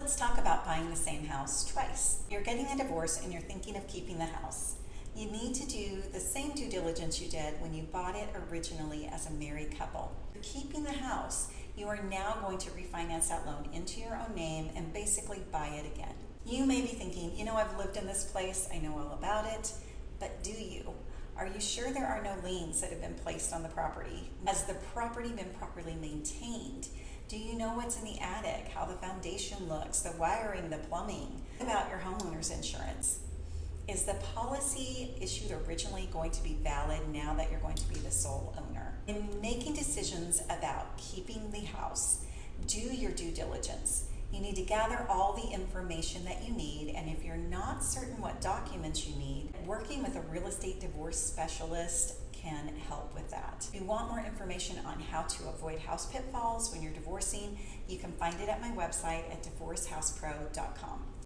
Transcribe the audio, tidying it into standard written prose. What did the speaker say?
Let's talk about buying the same house twice. You're getting a divorce and you're thinking of keeping the house. You need to do the same due diligence you did when you bought it originally as a married couple. You're keeping the house. You are now going to refinance that loan into your own name and basically buy it again. You may be thinking, I've lived in this place, I know all about it, but do you? Are you sure there are no liens that have been placed on the property? Has the property been properly maintained? Do you know what's in the attic, how the foundation looks, the wiring, the plumbing? What about your homeowner's insurance? Is the policy issued originally going to be valid now that you're going to be the sole owner? In making decisions about keeping the house, do your due diligence. You need to gather all the information that you need, and if you're not certain what documents you need, working with a real estate divorce specialist can help with that. If you want more information on how to avoid house pitfalls when you're divorcing, you can find it at my website at divorcehousepro.com.